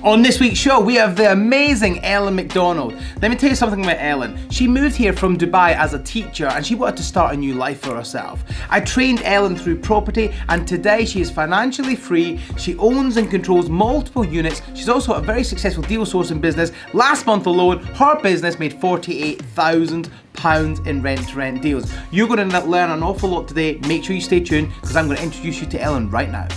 On this week's show, we have the amazing Ellen McDonald. Let me tell you something about Ellen. She moved here from Dubai as a teacher and she wanted to start a new life for herself. I trained Ellen through property and today she is financially free. She owns and controls multiple units. She's also a very successful deal sourcing business. Last month alone, her business made £48,000 in rent-to-rent deals. You're going to learn an awful lot today. Make sure you stay tuned because I'm going to introduce you to Ellen right now.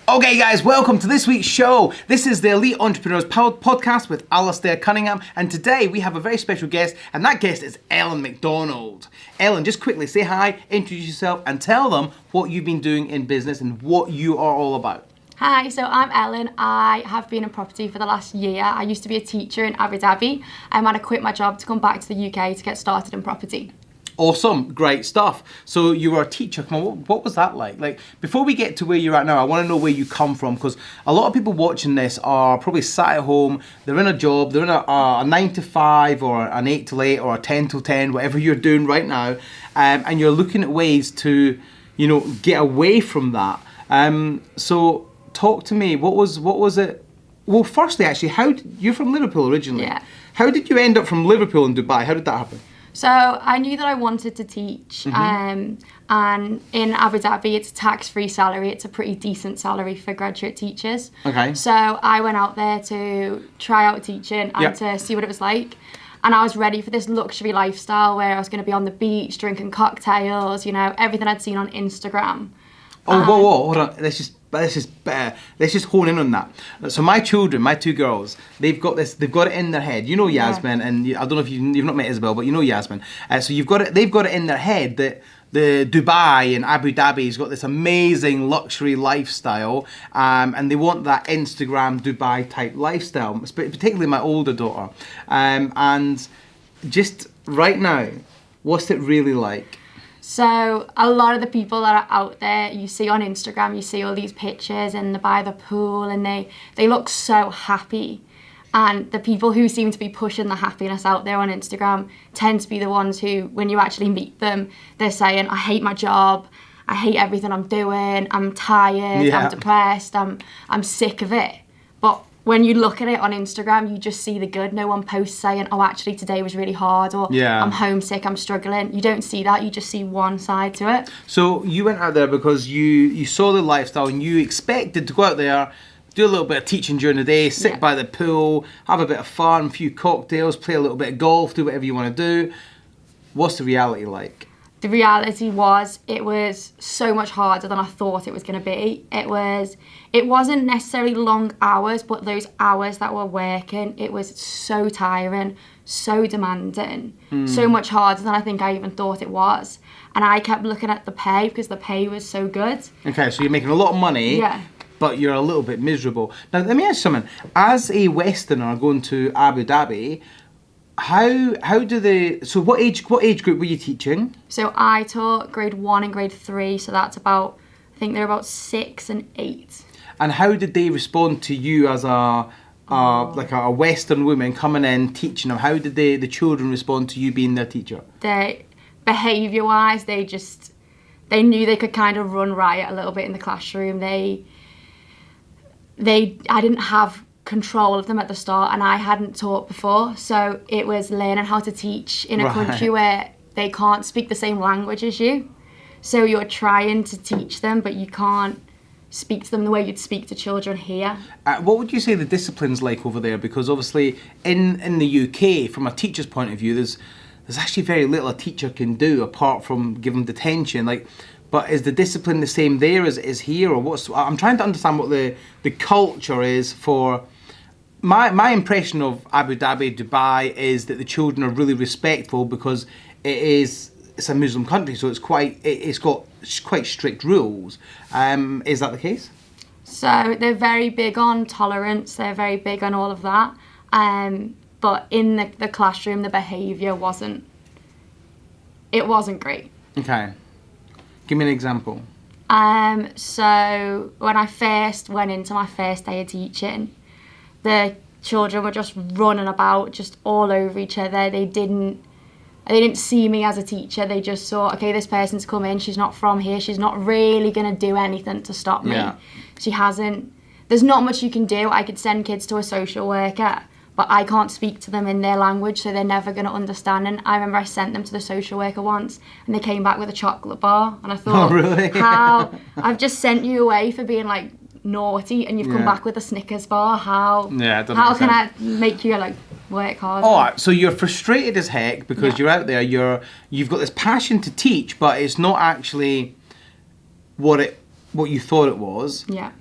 Okay guys, welcome to this week's show. This is the Elite Entrepreneurs Podcast with Alistair Cunningham, and today we have a very special guest, and that guest is Ellen McDonald. Ellen, just quickly say hi, introduce yourself, and tell them what you've been doing in business and what you are all about. Hi, so I'm Ellen. I have been in property for the last year. I used to be a teacher in Abu Dhabi, and I quit my job to come back to the UK to get started in property. Awesome, great stuff. So you were a teacher. Come on, what was that like? Like, before we get to where you're at now, I want to know where you come from, because a lot of people watching this are probably sat at home, they're in a job, they're in a 9 to 5 or an 8 to 8 or a 10 to 10, whatever you're doing right now, and you're looking at ways to, get away from that. So talk to me, what was it? Well, firstly, actually, you're from Liverpool originally. Yeah. How did you end up from Liverpool in Dubai? How did that happen? So I knew that I wanted to teach, and in Abu Dhabi it's a tax-free salary. It's a pretty decent salary for graduate teachers. Okay. So I went out there to try out teaching and to see what it was like. And I was ready for this luxury lifestyle where I was going to be on the beach, drinking cocktails, everything I'd seen on Instagram. Oh, whoa, hold on. Let's just hone in on that. So my children, my two girls, they've got it in their head. You know Yasmin, and I don't know if you've not met Isabel, but you know Yasmin. So they've got it in their head that the Dubai and Abu Dhabi's got this amazing luxury lifestyle, and they want that Instagram Dubai type lifestyle, particularly my older daughter. And just right now, what's it really like? So a lot of the people that are out there, you see on Instagram, you see all these pictures and they're by the pool and they look so happy. And the people who seem to be pushing the happiness out there on Instagram tend to be the ones who, when you actually meet them, they're saying, I hate my job, I hate everything I'm doing, I'm tired, I'm depressed, I'm sick of it. But when you look at it on Instagram, you just see the good. No one posts saying, oh, actually today was really hard, or I'm homesick, I'm struggling. You don't see that, you just see one side to it. So you went out there because you saw the lifestyle and you expected to go out there, do a little bit of teaching during the day, sit by the pool, have a bit of fun, a few cocktails, play a little bit of golf, do whatever you want to do. What's the reality like? The reality was, it was so much harder than I thought it was going to be. It wasn't necessarily long hours, but those hours that were working, it was so tiring, so demanding, so much harder than I think I even thought it was. And I kept looking at the pay because the pay was so good. Okay, so you're making a lot of money, but you're a little bit miserable. Now, let me ask you something. As a Westerner going to Abu Dhabi, so what age group were you teaching? So I taught grade 1 and grade 3, so that's about, I think they're about 6 and 8. And how did they respond to you as a Western woman coming in teaching them? How did the children respond to you being their teacher? Behaviour wise, they knew they could kind of run riot a little bit in the classroom. I didn't have control of them at the start, and I hadn't taught before, so it was learning how to teach in a country where they can't speak the same language as you. So you're trying to teach them, but you can't speak to them the way you'd speak to children here. What would you say the discipline's like over there? Because obviously in the UK, from a teacher's point of view, there's actually very little a teacher can do apart from give them detention. But is the discipline the same there as here, or what's? I'm trying to understand what the culture is for. My impression of Abu Dhabi, Dubai, is that the children are really respectful because it's a Muslim country, so it's got quite strict rules. Is that the case? So they're very big on tolerance. They're very big on all of that. But in the classroom, the behaviour wasn't great. Okay. Give me an example. So when I first went into my first day of teaching, the children were just running about, just all over each other. They didn't They didn't see me as a teacher. They just saw, okay, this person's come in. She's not from here. She's not really going to do anything to stop me. Yeah. She hasn't. There's not much you can do. I could send kids to a social worker, but I can't speak to them in their language, so they're never going to understand. And I remember I sent them to the social worker once, and they came back with a chocolate bar. And I thought, oh, really? how? I've just sent you away for being like naughty, and you've come back with a Snickers bar. How? Yeah, it doesn't how make can sense. I make you like work hard? All right, so you're frustrated as heck because you're out there. You've got this passion to teach, but it's not actually what you thought it was. Yeah.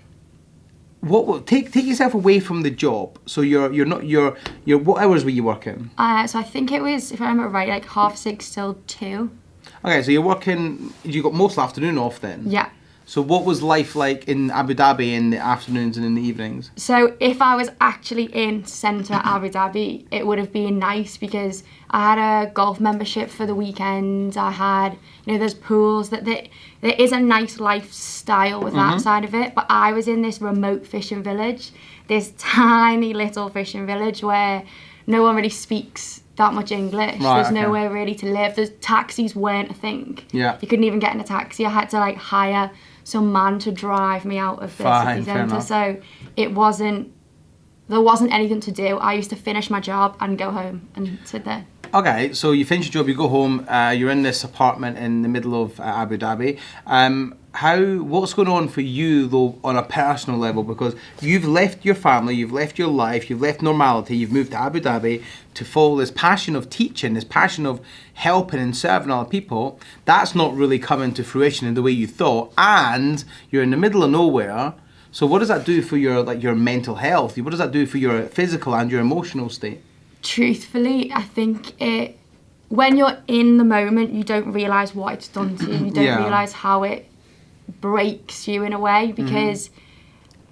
What take yourself away from the job? So you're what hours were you working? So I think it was, if I remember right, like 6:30 till 2. Okay, so you're working. You got most of the afternoon off then. Yeah. So what was life like in Abu Dhabi in the afternoons and in the evenings? So if I was actually in centre Abu Dhabi, it would have been nice because I had a golf membership for the weekend. I had, there's pools. There is a nice lifestyle with that side of it. But I was in this remote fishing village, this tiny little fishing village where no one really speaks that much English. Right, There's nowhere really to live. The taxis weren't a thing. Yeah. You couldn't even get in a taxi. I had to like hire some man to drive me out of the city centre. So there wasn't anything to do. I used to finish my job and go home and sit there. Okay, so you finish your job, you go home, you're in this apartment in the middle of Abu Dhabi. What's going on for you though on a personal level? Because you've left your family, you've left your life, you've left normality, you've moved to Abu Dhabi to follow this passion of teaching, this passion of helping and serving other people. That's not really coming to fruition in the way you thought, and you're in the middle of nowhere. So what does that do for your mental health? What does that do for your physical and your emotional state? Truthfully, I think when you're in the moment, you don't realise what it's done to you. You don't realise how it breaks you in a way because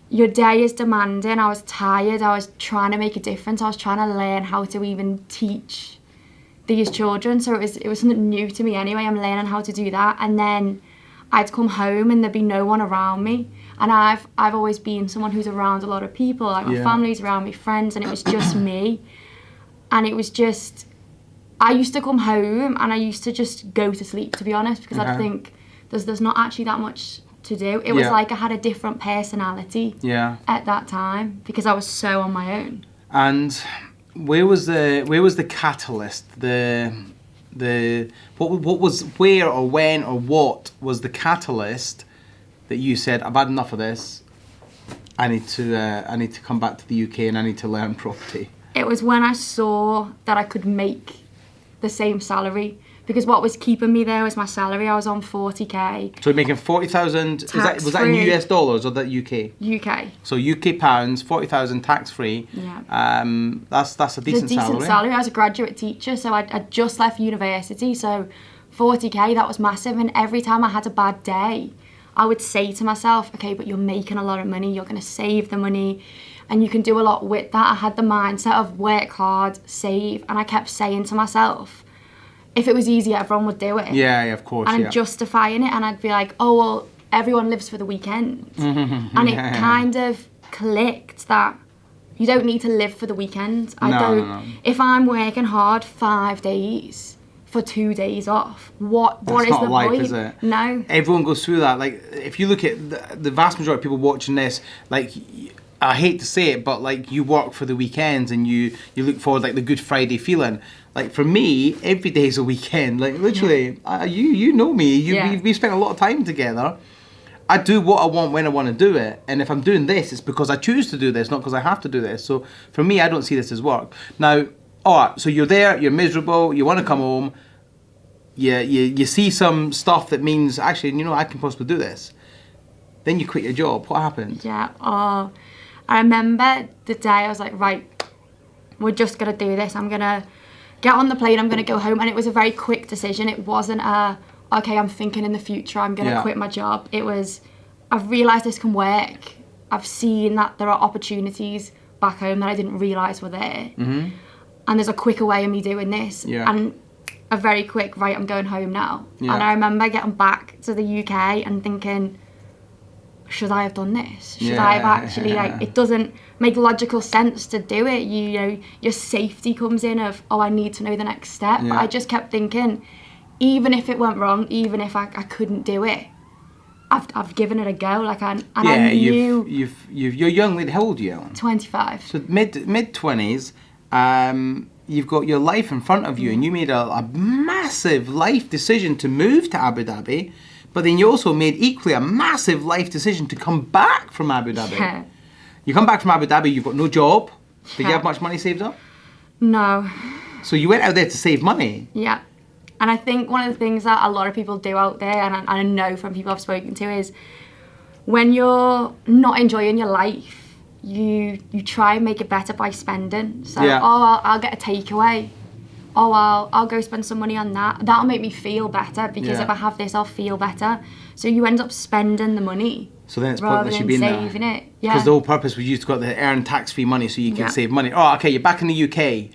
your day is demanding. I was tired. I was trying to make a difference. I was trying to learn how to even teach these children. So it was something new to me anyway. I'm learning how to do that. And then I'd come home and there'd be no one around me. And I've always been someone who's around a lot of people. Like my family's around me, friends, and it was just me. And it was just, I used to come home and I used to just go to sleep, to be honest, because I'd think there's not actually that much to do. It was like I had a different personality at that time because I was so on my own. And where was the catalyst? What was where or when or what was the catalyst that you said, I've had enough of this. I need to come back to the UK and I need to learn property. It was when I saw that I could make the same salary, because what was keeping me there was my salary. I was on 40k. So you're making 40,000. Was that in US dollars or that UK? UK. So UK pounds, 40,000 tax free. Yeah. That's a decent salary. I was a graduate teacher, so I'd just left university. So 40k, that was massive. And every time I had a bad day, I would say to myself, okay, but you're making a lot of money. You're going to save the money. And you can do a lot with that. I had the mindset of work hard, save, and I kept saying to myself, if it was easy, everyone would do it. Yeah, of course. And I'm justifying it, and I'd be like, oh, well, everyone lives for the weekend. And it kind of clicked that you don't need to live for the weekend. No. If I'm working hard 5 days for 2 days off, what is the life, point? Is it? No. Everyone goes through that. Like, if you look at the vast majority of people watching this, like, I hate to say it, but like you work for the weekends and you look forward like the Good Friday feeling. Like for me, every day is a weekend. Like literally, you know me. We spent a lot of time together. I do what I want when I want to do it, and if I'm doing this, it's because I choose to do this, not because I have to do this. So for me, I don't see this as work. Now, all right, so you're there, you're miserable, you want to come home. You see some stuff that means actually, I can possibly do this. Then you quit your job. What happened? Yeah. I remember the day I was like, right, we're just going to do this. I'm going to get on the plane, I'm going to go home. And it was a very quick decision. It wasn't okay, I'm thinking in the future, I'm going to quit my job. It was, I've realised this can work. I've seen that there are opportunities back home that I didn't realise were there. Mm-hmm. And there's a quicker way of me doing this. Yeah. And a very quick, right, I'm going home now. Yeah. And I remember getting back to the UK and thinking, should I have done this? Should I have actually, like, it doesn't make logical sense to do it. You know, your safety comes in of, oh, I need to know the next step. But I just kept thinking, even if it went wrong, even if I couldn't do it, I've given it a go. Like, I knew. You're young. How old are you, Ellen? 25. So mid-20s. You've got your life in front of you, and you made a massive life decision to move to Abu Dhabi, but then you also made equally a massive life decision to come back from Abu Dhabi. Yeah. You come back from Abu Dhabi, you've got no job. Did you have much money saved up? No. So you went out there to save money. Yeah. And I think one of the things that a lot of people do out there, and I know from people I've spoken to, is when you're not enjoying your life, you try and make it better by spending. So, I'll get a takeaway. Oh, I'll go spend some money on that. That'll make me feel better, because if I have this, I'll feel better. So you end up spending the money. So then it's rather pointless than you being saving it. Yeah. Because the whole purpose was you to go out there, earn tax-free money so you can save money. Oh, okay, you're back in the UK.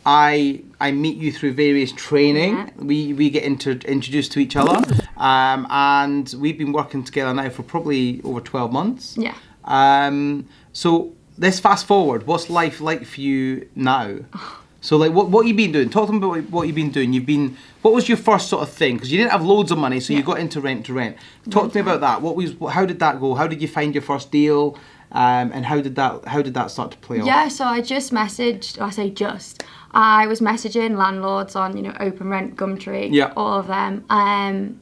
I meet you through various training. Yeah. We get introduced to each other, and we've been working together now for probably over 12 months. Yeah. So let's fast forward. What's life like for you now? So like, what you been doing? Talk to me about what you've been doing. What was your first sort of thing? Because you didn't have loads of money, so you got into rent to rent. Talk to me about that. How did that go? How did you find your first deal? And how did that start to play out? Yeah, so I just messaged. I was messaging landlords on, Open Rent, Gumtree, all of them, and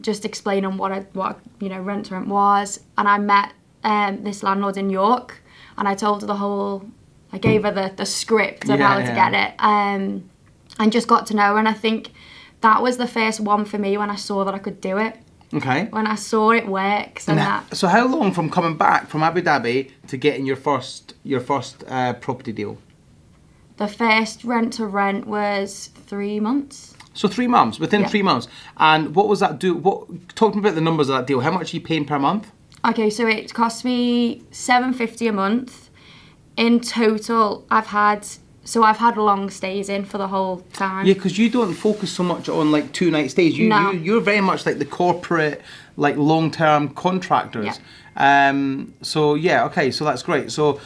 just explaining what rent to rent was. And I met this landlord in York, and I told her I gave her the script of how to get it, and just got to know her. And I think that was the first one for me when I saw that I could do it. Okay. When I saw it work. So how long from coming back from Abu Dhabi to getting your first property deal? The first rent to rent was 3 months. So 3 months, within 3 months. And what was that do? Talk to me about the numbers of that deal. How much are you paying per month? Okay, so it cost me $750 a month. In total, I've had long stays in for the whole time. Yeah, because you don't focus so much on like 2-night stays. You're very much like the corporate, like long-term contractors. Yeah. So that's great. So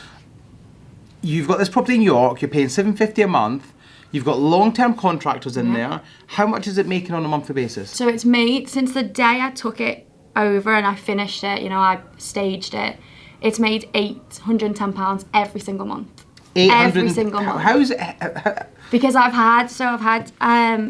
you've got this property in York. You're paying $750 a month. You've got long-term contractors in there. How much is it making on a monthly basis? So it's made, since the day I took it over and I finished it, I staged it, it's made £810 every single month. Every single month. How is it? Because I've had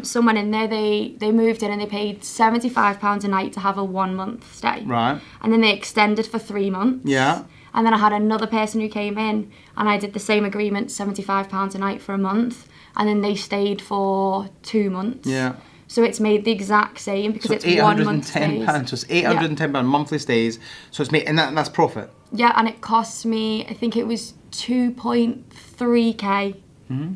someone in there, they moved in and they paid £75 a night to have a 1 month stay. Right. And then they extended for 3 months. Yeah. And then I had another person who came in and I did the same agreement, £75 a night for a month. And then they stayed for 2 months. Yeah. So it's made the exact same because it's 1 month stays. So it's £810 monthly stays. So it's made, and that's profit. Yeah, and it cost me, I think it was 2.3k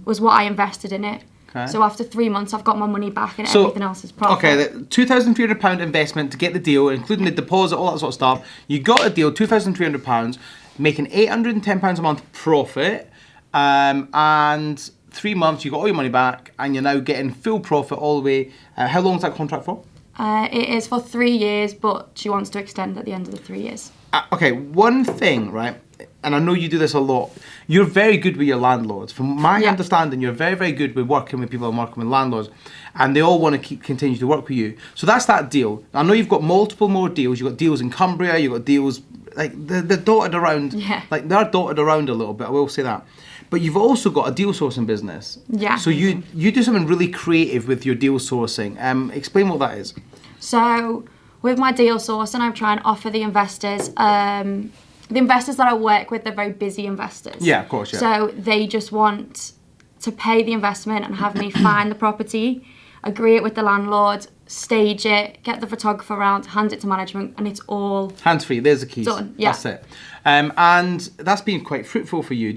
was what I invested in it. Okay. So after 3 months, I've got my money back and everything else is profit. Okay, the £2,300 investment to get the deal, including the deposit, all that sort of stuff. You got a deal, £2,300, making £810 a month profit, and 3 months, you got all your money back, and you're now getting full profit all the way. How long is that contract for? It is for 3 years, but she wants to extend at the end of the 3 years. Okay, one thing, right, and I know you do this a lot, you're very good with your landlords. From my understanding, you're very, very good with working with people and working with landlords, and they all want to continue to work with you. So that's that deal. I know you've got multiple more deals. You've got deals in Cumbria, you've got deals, like, they're dotted around. Yeah. Like, they're dotted around a little bit, I will say that. But you've also got a deal sourcing business. Yeah. So you do something really creative with your deal sourcing. Explain what that is. So with my deal sourcing, I'm trying to offer the investors that I work with, they're very busy investors. Yeah, of course, yeah. So they just want to pay the investment and have me find the property, agree it with the landlord, stage it, get the photographer around, hand it to management, and it's all hands-free. There's the keys. Done. Yeah. That's it. And that's been quite fruitful for you.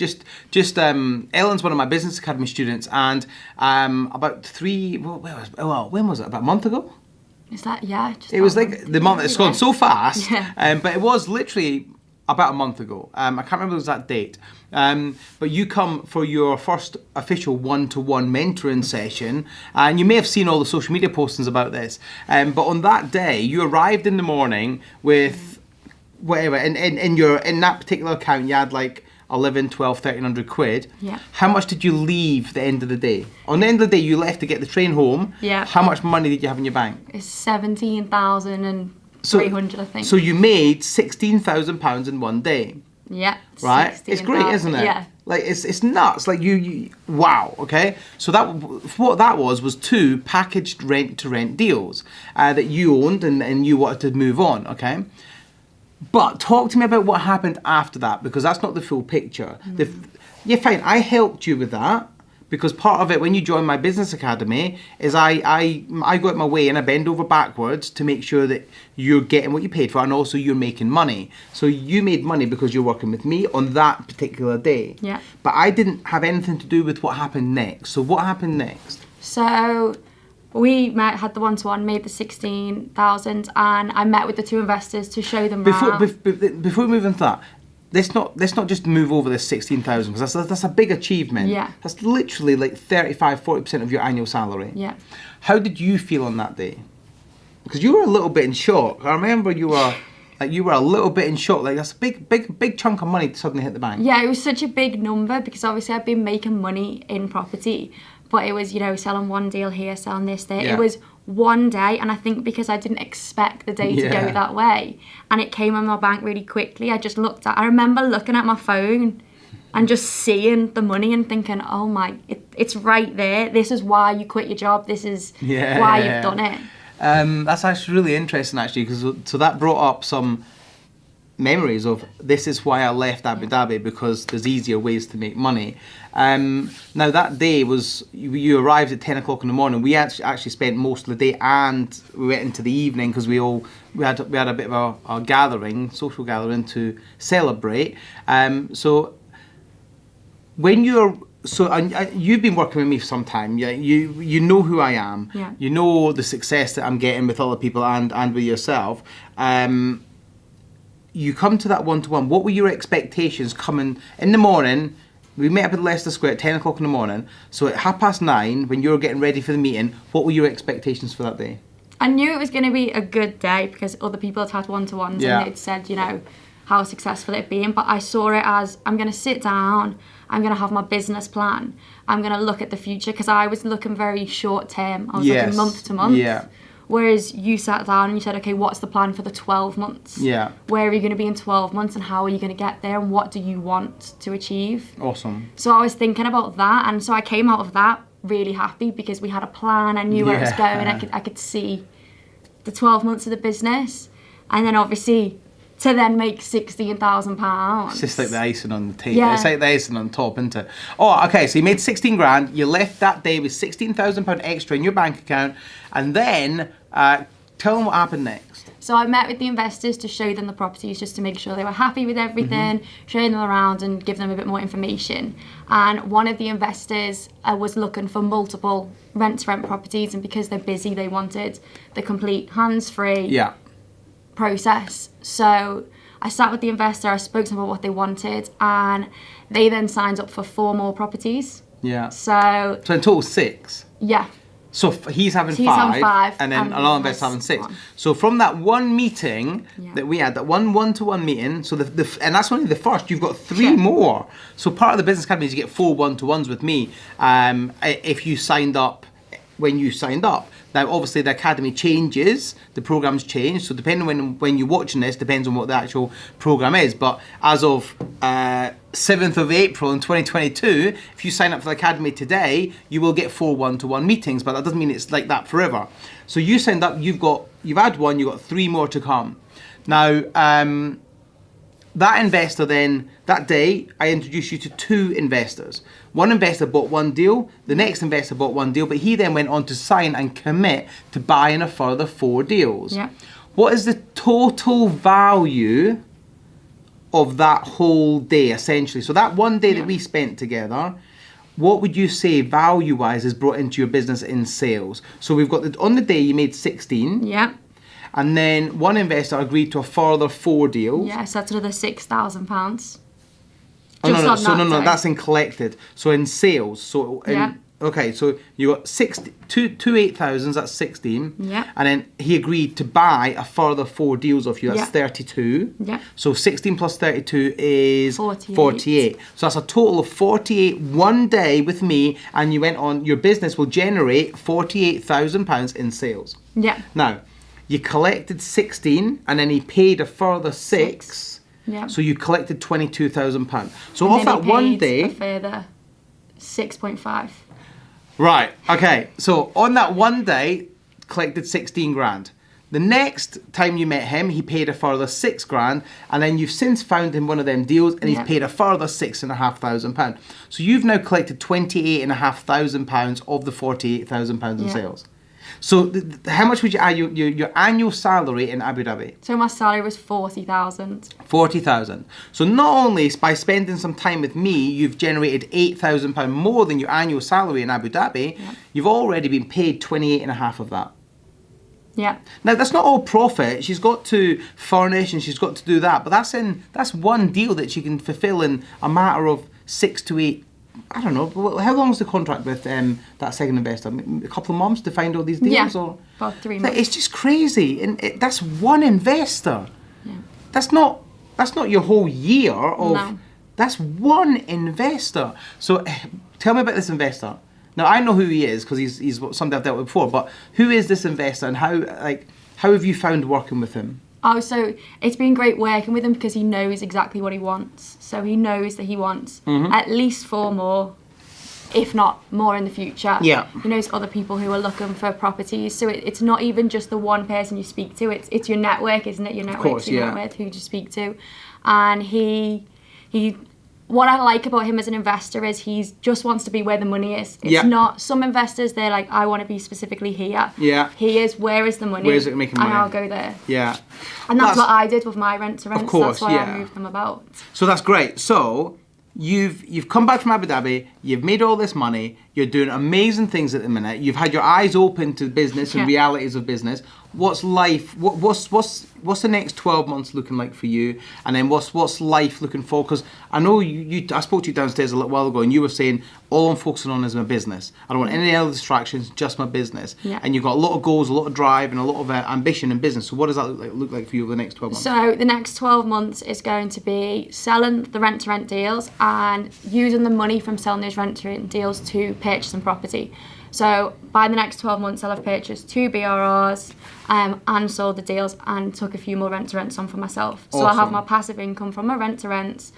Ellen's one of my business academy students, and about when was it? About a month ago? Is that, yeah? It was like the month, it's gone so fast, but it was literally about a month ago. I can't remember the exact date. But you come for your first official one-to-one mentoring session, and you may have seen all the social media postings about this. But on that day, you arrived in the morning with whatever, in that particular account, you had like 11, 12, 1,300 quid. Yeah. How much did you leave the end of the day? On the end of the day, you left to get the train home. Yeah. How much money did you have in your bank? It's 17,300, I think. So you made £16,000 in one day. Yeah. Right? It's great, isn't it? Yeah. Like it's nuts. Like you wow. Okay. So what that was 2 packaged rent-to-rent deals that you owned and you wanted to move on. Okay. But talk to me about what happened after that, because that's not the full picture. Yeah, fine. I helped you with that, because part of it when you join my business academy is I go out my way and I bend over backwards to make sure that you're getting what you paid for, and also you're making money. So you made money because you're working with me on that particular day. Yeah. But I didn't have anything to do with what happened next. So what happened next? So we had the one-to-one, made the 16,000, and I met with the 2 investors to show them around. Before we move into that, let's not just move over this 16,000, because that's a big achievement. Yeah. That's literally like 35-40% of your annual salary. Yeah. How did you feel on that day? Because you were a little bit in shock. I remember you were a little bit in shock. Like that's a big chunk of money to suddenly hit the bank. Yeah, it was such a big number, because obviously I've been making money in property, but it was, selling one deal here, selling this there. Yeah. It was one day, and I think because I didn't expect the day to go that way, and it came on my bank really quickly, I remember looking at my phone and just seeing the money and thinking, oh my, it's right there. This is why you quit your job. This is why you've done it. That's actually really interesting, actually, because so that brought up some memories of this is why I left Abu Dhabi, because there's easier ways to make money. Now that day was, you arrived at 10 o'clock in the morning. We actually spent most of the day, and we went into the evening because we had a bit of a gathering, social gathering to celebrate. So when you've been working with me for some time. Yeah, you know who I am. Yeah. You know the success that I'm getting with other people and with yourself. You come to that one-to-one. What were your expectations coming in the morning? We met up at Leicester Square at 10 o'clock in the morning. So at 9:30, when you were getting ready for the meeting, what were your expectations for that day? I knew it was going to be a good day because other people had one-to-ones and they'd said, how successful it'd been. But I saw it as, I'm going to sit down, I'm going to have my business plan, I'm going to look at the future, because I was looking very short-term. I was looking month to month. Yeah. Whereas you sat down and you said, okay, what's the plan for the 12 months? Yeah. Where are you going to be in 12 months and how are you going to get there and what do you want to achieve? Awesome. So I was thinking about that, and so I came out of that really happy because we had a plan. I knew where it was going. I could see the 12 months of the business, and then obviously to then make £16,000. It's just like the icing on the cake. Yeah. It's like the icing on top, isn't it? Oh, okay. So you made 16 grand. You left that day with £16,000 extra in your bank account, and then tell them what happened next. So I met with the investors to show them the properties, just to make sure they were happy with everything, showing them around and give them a bit more information. And one of the investors was looking for multiple rent-to-rent properties, and because they're busy, they wanted the complete hands-free process. So I sat with the investor, I spoke to them about what they wanted, and they then signed up for 4 more properties. Yeah. So in total 6. Yeah. So he's having 5, having 5, and then another investor having 6. 1. So from that one meeting that we had, that one-to-one meeting, so and that's only the first. You've got 3 more. So part of the business academy is you get 4 one-to-ones with me if you signed up when you signed up. Now, obviously, the academy changes, the program's change, so depending on when you're watching this, depends on what the actual program is. But as of 7th of April in 2022, if you sign up for the academy today, you will get 4 one-to-one meetings, but that doesn't mean it's like that forever. So you signed up, you've had 1, you've got 3 more to come. Now, that investor then, that day, I introduced you to 2 investors. One investor bought 1 deal, the next investor bought 1 deal, but he then went on to sign and commit to buying a further 4 deals. Yeah. What is the total value of that whole day, essentially? So that one day that we spent together, what would you say value-wise is brought into your business in sales? So we've got, on the day you made 16. Yeah. And then one investor agreed to a further 4 deals. Yeah, so that's another £6,000. Oh, no, that's in collected. So in sales, okay, so you got 8,000s, that's 16. Yeah. And then he agreed to buy a further 4 deals of you, that's 32. Yeah. So 16 plus 32 is 48. 48. So that's a total of 48 one day with me, and you went on, your business will generate £48,000 in sales. Yeah. Now, you collected 16, and then he paid a further 6. Yeah. So you collected £22,000. So And off then that he one paid day, a further 6.5. right? Okay. So on that one day, collected 16 grand. The next time you met him, he paid a further 6 grand, and then you've since found him one of them deals, and he's paid a further £6,500. So you've now collected £28,500 of the £48,000 in sales. So how much would you add your annual salary in Abu Dhabi? So my salary was 40,000. 40,000. So not only by spending some time with me, you've generated £8,000 more than your annual salary in Abu Dhabi. Yeah. You've already been paid 28.5 of that. Yeah. Now that's not all profit. She's got to furnish and she's got to do that, but that's one deal that she can fulfill in a matter of 6 to 8. I don't know. How long is the contract with that second investor? A couple of months to find all these deals? Yeah, or about 3 months. It's just crazy, and that's one investor. Yeah. That's not your whole year of. No. That's one investor. So tell me about this investor. Now I know who he is because he's somebody I've dealt with before. But who is this investor, and how have you found working with him? Oh, so it's been great working with him because he knows exactly what he wants. So he knows that he wants at least 4 more, if not more in the future. Yeah. He knows other people who are looking for properties. So it's not even just the one person you speak to. It's your network, isn't it? Your network, of course, your network, who you speak to. And he what I like about him as an investor is he just wants to be where the money is. It's not, some investors, they're like, I want to be specifically here. Yeah. He is, where is the money? Where is it making money? And I'll go there. Yeah. And that's what I did with my rent-to-rents. Of course, that's why I moved them about. So that's great. So you've come back from Abu Dhabi, you've made all this money, you're doing amazing things at the minute, you've had your eyes open to business and realities of business. What's life? What's the next 12 months looking like for you? And then what's life looking for? Because I know I spoke to you downstairs a little while ago, and you were saying all I'm focusing on is my business. I don't want any other distractions, just my business. Yeah. And you've got a lot of goals, a lot of drive, and a lot of ambition in business. So what does that look like for you over the next 12 months? So the next 12 months is going to be selling the rent-to-rent deals and using the money from selling those rent-to-rent deals to purchase some property. So by the next 12 months, I'll have purchased 2 BRRs and sold the deals and took a few more rent-to-rents on for myself. So I'll have my passive income from my rent-to-rents,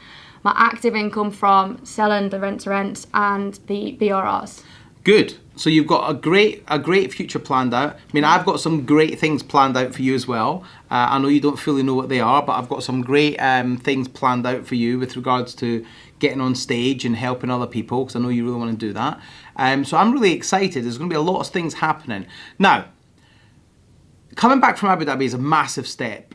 my active income from selling the rent-to-rents and the BRRs. Good. So you've got a great future planned out. I mean, I've got some great things planned out for you as well. I know you don't fully know what they are, but I've got some great things planned out for you with regards to getting on stage and helping other people, because I know you really want to do that. So I'm really excited. There's going to be a lot of things happening. Now, coming back from Abu Dhabi is a massive step.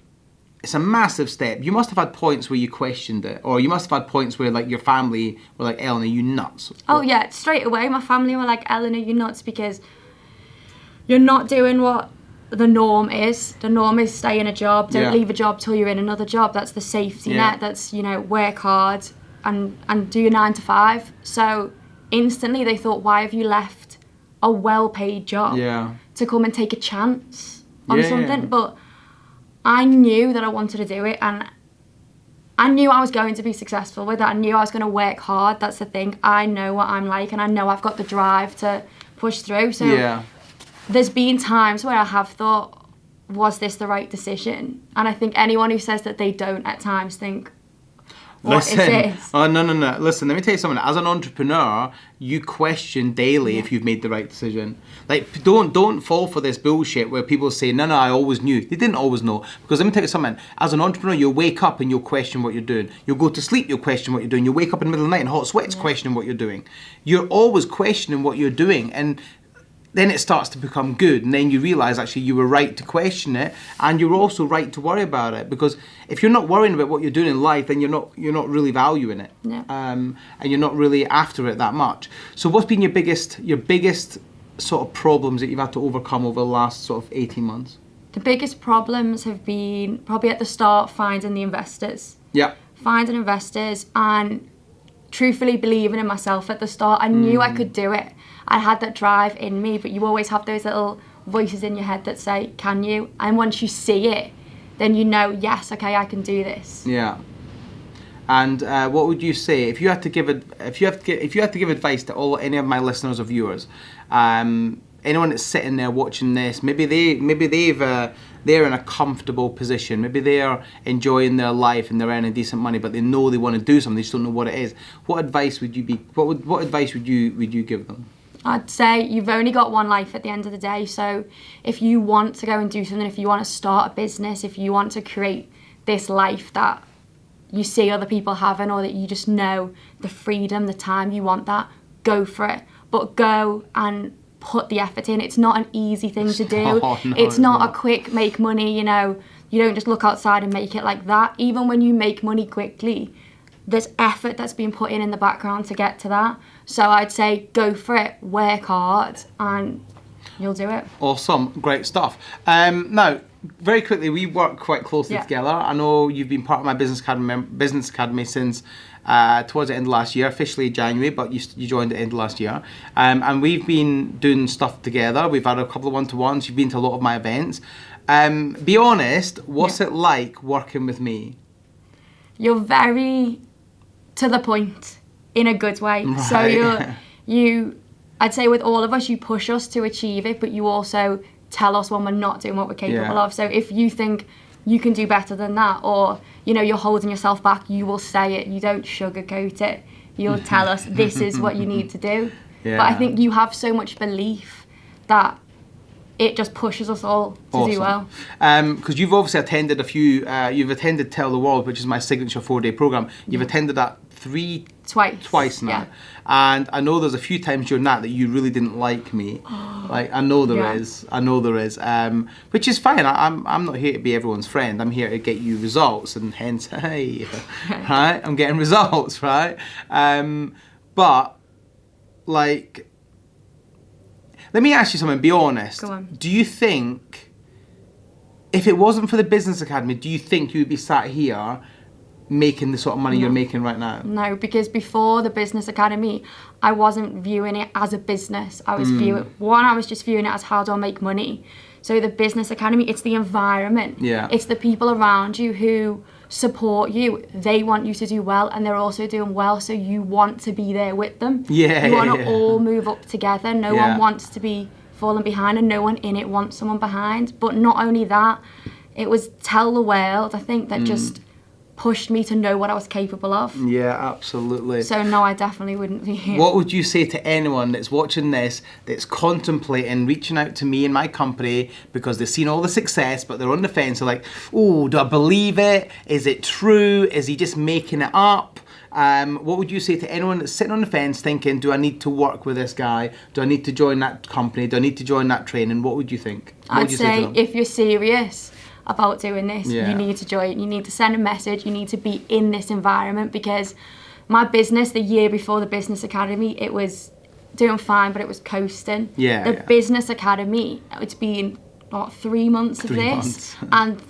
It's a massive step. You must have had points where you questioned it, or you must have had points where like your family were like, Ellen, are you nuts? Oh yeah, straight away my family were like, Ellen, are you nuts? Because you're not doing what the norm is. The norm is stay in a job, don't leave a job till you're in another job. That's the safety net. That's, work hard and do your 9 to 5. So instantly they thought, why have you left a well-paid job to come and take a chance on something? But I knew that I wanted to do it, and I knew I was going to be successful with it. I knew I was going to work hard. That's the thing. I know what I'm like, and I know I've got the drive to push through. So there's been times where I have thought, was this the right decision? And I think anyone who says that they don't at times think, what is this? Oh, no. Listen, let me tell you something. As an entrepreneur, you question daily if you've made the right decision. Like, don't fall for this bullshit where people say, no, I always knew. They didn't always know. Because let me tell you something. As an entrepreneur, you'll wake up and you'll question what you're doing. You'll go to sleep, you'll question what you're doing. You'll wake up in the middle of the night in hot sweats questioning what you're doing. You're always questioning what you're doing. And then it starts to become good, and then you realise actually you were right to question it, and you're also right to worry about it, because if you're not worrying about what you're doing in life, then you're not really valuing it, and you're not really after it that much. So what's been your biggest sort of problems that you've had to overcome over the last sort of 18 months? The biggest problems have been probably at the start finding the investors. Yeah. Finding investors and truthfully believing in myself at the start. I knew I could do it. I had that drive in me, but you always have those little voices in your head that say, can you? And once you see it, then you know, yes, okay, I can do this. Yeah. And what would you say if you had to give advice to any of my listeners or viewers, anyone that's sitting there watching this, maybe they're in a comfortable position, maybe they're enjoying their life and they're earning decent money, but they know they want to do something, they just don't know what it is. What advice would you give them? I'd say you've only got one life at the end of the day, so if you want to go and do something, if you want to start a business, if you want to create this life that you see other people having, or that you just know the freedom, the time, you want that, go for it. But go and put the effort in. It's not an easy thing to do. It's not a quick make money, you know. You don't just look outside and make it like that. Even when you make money quickly, there's effort that's been put in the background to get to that. So I'd say go for it, work hard, and you'll do it. Awesome, great stuff. Now, very quickly, we work quite closely together. I know you've been part of my business academy since towards the end of last year, officially January, but you joined at the end of last year. And we've been doing stuff together. We've had a couple of one-to-ones. You've been to a lot of my events. Be honest, what's it like working with me? You're very to the point in a good way. Right. So I'd say with all of us, you push us to achieve it, but you also tell us when we're not doing what we're capable of. So if you think you can do better than that, or you know you're holding yourself back, you will say it. You don't sugarcoat it. You'll tell us this is what you need to do. But I think you have so much belief that it just pushes us all to do well. Because you've obviously attended a few. You've attended Tell the World, which is my signature 4-day program. You've attended that twice now. Yeah. And I know there's a few times during that you really didn't like me. Like I know there is, which is fine. I'm not here to be everyone's friend. I'm here to get you results, and hence, hey, right? I'm getting results, right? But like, let me ask you something. Be honest. Go on. Do you think, if it wasn't for the Business Academy, do you think you would be sat here making the sort of money you're making right now? No, because before the Business Academy, I wasn't viewing it as a business. I was I was just viewing it as how do I make money. So the Business Academy, it's the environment. Yeah. It's the people around you who support you. They want you to do well, and they're also doing well, so you want to be there with them. You want to all move up together. No one wants to be falling behind, and no one in it wants someone behind. But not only that, it was Tell the World, I think, that just pushed me to know what I was capable of. Yeah, absolutely. So no, I definitely wouldn't be here. What would you say to anyone that's watching this, that's contemplating reaching out to me and my company because they've seen all the success, but they're on the fence? They're like, oh, do I believe it? Is it true? Is he just making it up? What would you say to anyone that's sitting on the fence thinking, do I need to work with this guy? Do I need to join that company? Do I need to join that training? What would you think? I'd say if you're serious about doing this, you need to join. You need to send a message. You need to be in this environment, because my business, the year before the Business Academy, it was doing fine, but it was coasting. The Business Academy, it's been 3 months of this, and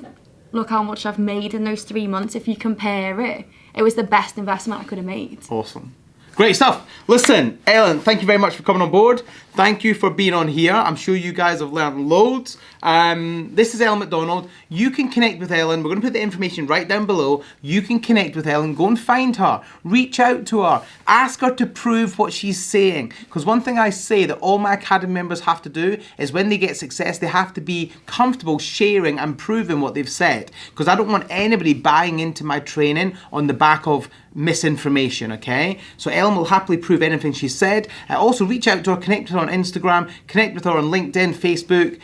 look how much I've made in those 3 months. If you compare it, it was the best investment I could have made. Awesome. Great stuff. Listen, Ellen, thank you very much for coming on board. Thank you for being on here. I'm sure you guys have learned loads. This is Ellen McDonald. You can connect with Ellen. We're going to put the information right down below. You can connect with Ellen. Go and find her. Reach out to her. Ask her to prove what she's saying. Because one thing I say that all my Academy members have to do is when they get success, they have to be comfortable sharing and proving what they've said. Because I don't want anybody buying into my training on the back of misinformation, okay? So Ellen will happily prove anything she said. Also reach out to her, connect with her on Instagram, connect with her on LinkedIn, Facebook,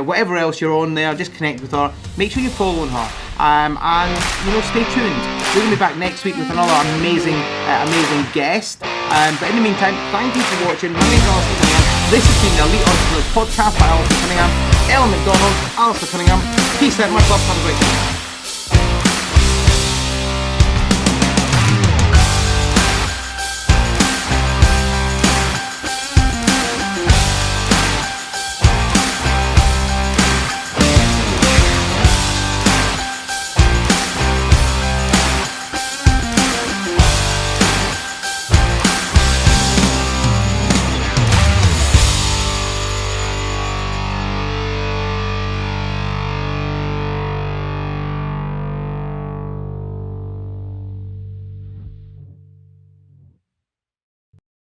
whatever else you're on there, just connect with her. Make sure you're following her. And stay tuned. We're going to be back next week with another amazing guest. But in the meantime, thank you for watching. My name is Alistair Cunningham. This has been the Elite Entrepreneur Podcast by Alistair Cunningham. Ellen McDonald, Alistair Cunningham. Peace out, much love, have a great day.